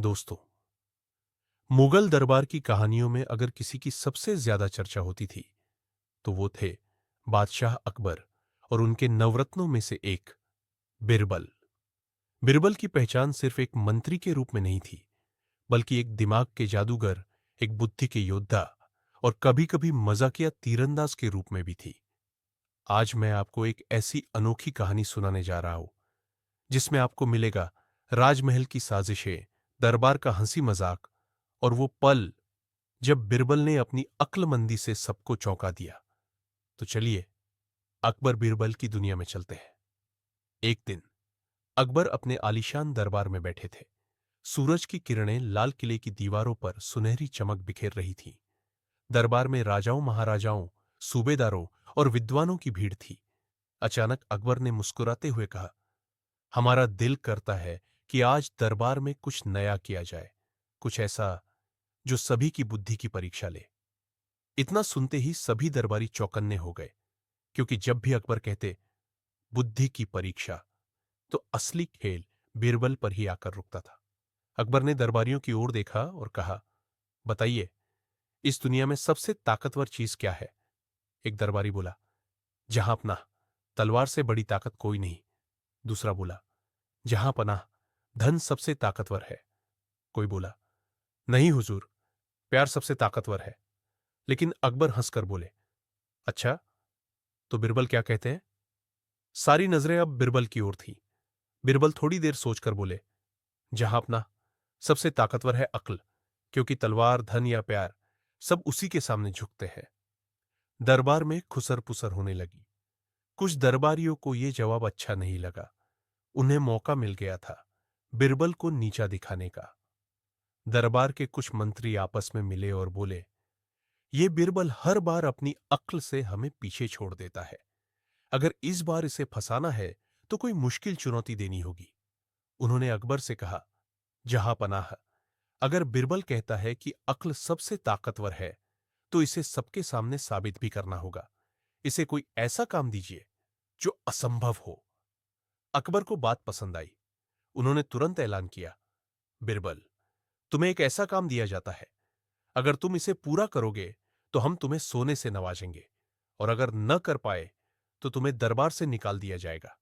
दोस्तों, मुगल दरबार की कहानियों में अगर किसी की सबसे ज्यादा चर्चा होती थी तो वो थे बादशाह अकबर और उनके नवरत्नों में से एक बिरबल। बिरबल की पहचान सिर्फ एक मंत्री के रूप में नहीं थी, बल्कि एक दिमाग के जादूगर, एक बुद्धि के योद्धा और कभी-कभी मजाकिया तीरंदाज के रूप में भी थी। आज मैं आपको एक ऐसी अनोखी कहानी सुनाने जा रहा हूं जिसमें आपको मिलेगा राजमहल की साजिशें, दरबार का हंसी मजाक और वो पल जब बिरबल ने अपनी अक्लमंदी से सबको चौंका दिया। तो चलिए अकबर बिरबल की दुनिया में चलते हैं। एक दिन अकबर अपने आलीशान दरबार में बैठे थे। सूरज की किरणें लाल किले की दीवारों पर सुनहरी चमक बिखेर रही थीं। दरबार में राजाओं, महाराजाओं, सूबेदारों और विद्वानों की भीड़ थी। अचानक अकबर ने मुस्कुराते हुए कहा, हमारा दिल करता है कि आज दरबार में कुछ नया किया जाए, कुछ ऐसा जो सभी की बुद्धि की परीक्षा ले। इतना सुनते ही सभी दरबारी चौकन्ने हो गए, क्योंकि जब भी अकबर कहते बुद्धि की परीक्षा, तो असली खेल बीरबल पर ही आकर रुकता था। अकबर ने दरबारियों की ओर देखा और कहा, बताइए, इस दुनिया में सबसे ताकतवर चीज क्या है? एक दरबारी बोला, जहां पनाह, तलवार से बड़ी ताकत कोई नहीं। दूसरा बोला, जहां पनाह, धन सबसे ताकतवर है। कोई बोला, नहीं हुजूर, प्यार सबसे ताकतवर है। लेकिन अकबर हंसकर बोले, अच्छा, तो बिरबल क्या कहते हैं? सारी नजरें अब बिरबल की ओर थी। बिरबल थोड़ी देर सोचकर बोले, जहां अपना सबसे ताकतवर है अक्ल, क्योंकि तलवार, धन या प्यार सब उसी के सामने झुकते हैं। दरबार में खुसर पुसर होने लगी। कुछ दरबारियों को यह जवाब अच्छा नहीं लगा। उन्हें मौका मिल गया था बिरबल को नीचा दिखाने का। दरबार के कुछ मंत्री आपस में मिले और बोले, ये बिरबल हर बार अपनी अक्ल से हमें पीछे छोड़ देता है। अगर इस बार इसे फंसाना है तो कोई मुश्किल चुनौती देनी होगी। उन्होंने अकबर से कहा, जहां पनाह, अगर बिरबल कहता है कि अक्ल सबसे ताकतवर है, तो इसे सबके सामने साबित भी करना होगा। इसे कोई ऐसा काम दीजिए जो असंभव हो। अकबर को बात पसंद आई। उन्होंने तुरंत ऐलान किया, बिरबल, तुम्हें एक ऐसा काम दिया जाता है। अगर तुम इसे पूरा करोगे तो हम तुम्हें सोने से नवाजेंगे, और अगर न कर पाए तो तुम्हें दरबार से निकाल दिया जाएगा।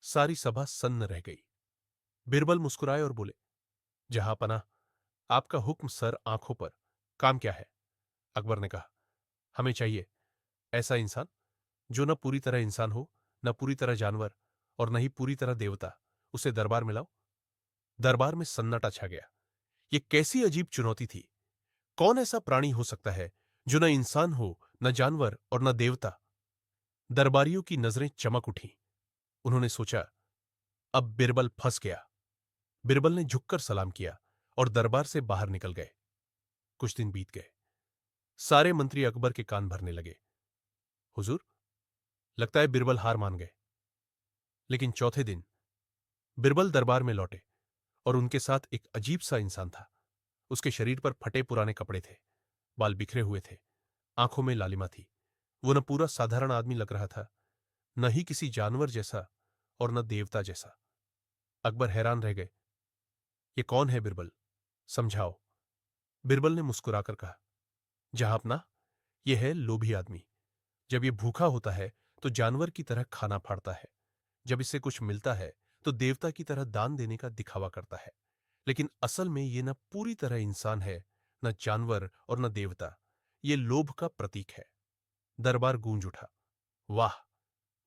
सारी सभा सन्न रह गई। बिरबल मुस्कुराए और बोले, जहां पनाह, आपका हुक्म सर आंखों पर। काम क्या है? अकबर ने कहा, हमें चाहिए ऐसा इंसान जो न पूरी तरह इंसान हो, न पूरी तरह जानवर और न ही पूरी तरह देवता। उसे दरबार में लाओ। दरबार में सन्नाटा छा गया। यह कैसी अजीब चुनौती थी? कौन ऐसा प्राणी हो सकता है जो न इंसान हो, न जानवर और न देवता? दरबारियों की नजरें चमक उठीं। उन्होंने सोचा, अब बिरबल फंस गया। बिरबल ने झुककर सलाम किया और दरबार से बाहर निकल गए। कुछ दिन बीत गए। सारे मंत्री अकबर के कान भरने लगे। हुजूर, लगता है बिरबल हार मान गए। लेकिन चौथे दिन बिरबल दरबार में लौटे और उनके साथ एक अजीब सा इंसान था। उसके शरीर पर फटे पुराने कपड़े थे, बाल बिखरे हुए थे, आंखों में लालिमा थी। वो न पूरा साधारण आदमी लग रहा था, न ही किसी जानवर जैसा और न देवता जैसा। अकबर हैरान रह गए। ये कौन है बिरबल? समझाओ। बिरबल ने मुस्कुराकर कहा, जहां अपना, यह है लोभी आदमी। जब ये भूखा होता है तो जानवर की तरह खाना फाड़ता है। जब इसे कुछ मिलता है तो देवता की तरह दान देने का दिखावा करता है। लेकिन असल में ये न पूरी तरह इंसान है, न जानवर और न देवता। ये लोभ का प्रतीक है। दरबार गूंज उठा। वाह,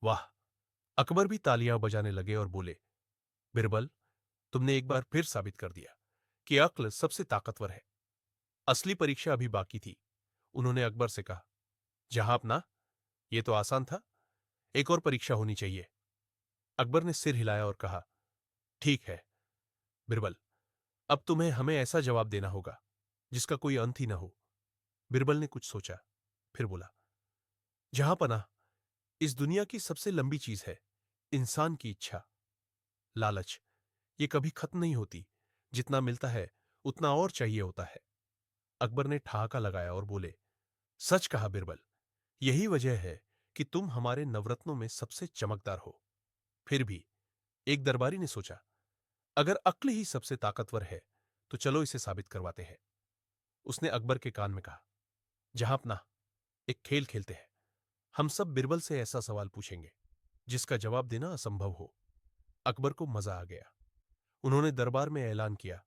वाह! अकबर भी तालियां बजाने लगे और बोले, बिरबल, तुमने एक बार फिर साबित कर दिया कि अक्ल सबसे ताकतवर है। असली परीक्षा अभी बाकी थी। उन्होंने अकबर से कहा, जहां अपना, यह तो आसान था, एक और परीक्षा होनी चाहिए। अकबर ने सिर हिलाया और कहा, ठीक है बिरबल, अब तुम्हें हमें ऐसा जवाब देना होगा जिसका कोई अंत ही न हो। बिरबल ने कुछ सोचा, फिर बोला, जहां पनाह, इस दुनिया की सबसे लंबी चीज है इंसान की इच्छा, लालच। ये कभी खत्म नहीं होती। जितना मिलता है उतना और चाहिए होता है। अकबर ने ठहाका लगाया और बोले, सच कहा बिरबल, यही वजह है कि तुम हमारे नवरत्नों में सबसे चमकदार हो। फिर भी एक दरबारी ने सोचा, अगर अक्ल ही सबसे ताकतवर है तो चलो इसे साबित करवाते हैं, उसने अकबर के कान में कहा। जहांपनाह, एक खेल खेलते हैं। हम सब बिरबल से ऐसा सवाल पूछेंगे जिसका जवाब देना असंभव हो। अकबर को मजा आ गया। उन्होंने दरबार में ऐलान किया,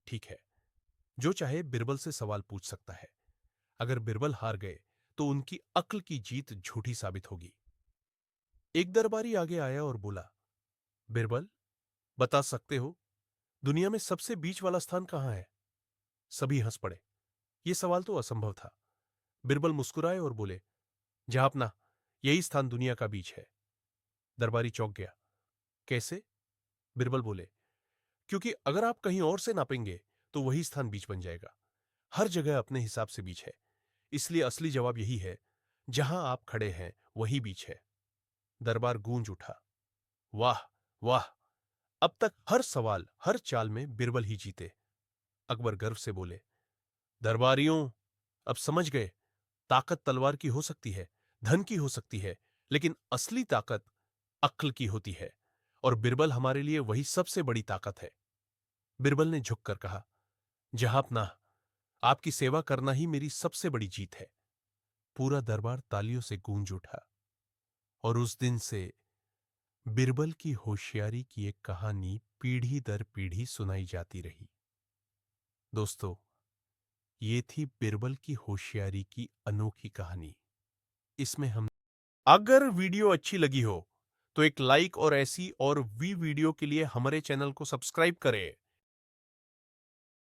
ठीक है, जो चाहे बिरबल से सवाल पूछ सकता है। अगर बिरबल हार गए तो उनकी अक्ल की जीत झूठी साबित होगी। एक दरबारी आगे आया और बोला, बिरबल, बता सकते हो दुनिया में सबसे बीच वाला स्थान कहां है? सभी हंस पड़े। यह सवाल तो असंभव था। बिरबल मुस्कुराए और बोले, जहांपनाह, यही स्थान दुनिया का बीच है। दरबारी चौंक गया। कैसे? बिरबल बोले, क्योंकि अगर आप कहीं और से नापेंगे तो वही स्थान बीच बन जाएगा। हर जगह अपने हिसाब से बीच है, इसलिए असली जवाब यही है, जहां आप खड़े हैं वही बीच है। दरबार गूंज उठा। वाह वाह, अब तक हर सवाल, हर चाल में बिरबल ही जीते। अकबर गर्व से बोले, दरबारियों, अब समझ गए, ताकत तलवार की हो सकती है, धन की हो सकती है, लेकिन असली ताकत अक्ल की होती है, और बिरबल हमारे लिए वही सबसे बड़ी ताकत है। बिरबल ने झुककर कहा, जहांपनाह, आपकी सेवा करना ही मेरी सबसे बड़ी जीत है। पूरा दरबार तालियों से गूंज उठा। और उस दिन से बिरबल की होशियारी की एक कहानी पीढ़ी दर पीढ़ी सुनाई जाती रही। दोस्तों, ये थी बिरबल की होशियारी की अनोखी कहानी। इसमें हम अगर वीडियो अच्छी लगी हो तो एक लाइक और ऐसी और भी वीडियो के लिए हमारे चैनल को सब्सक्राइब करें।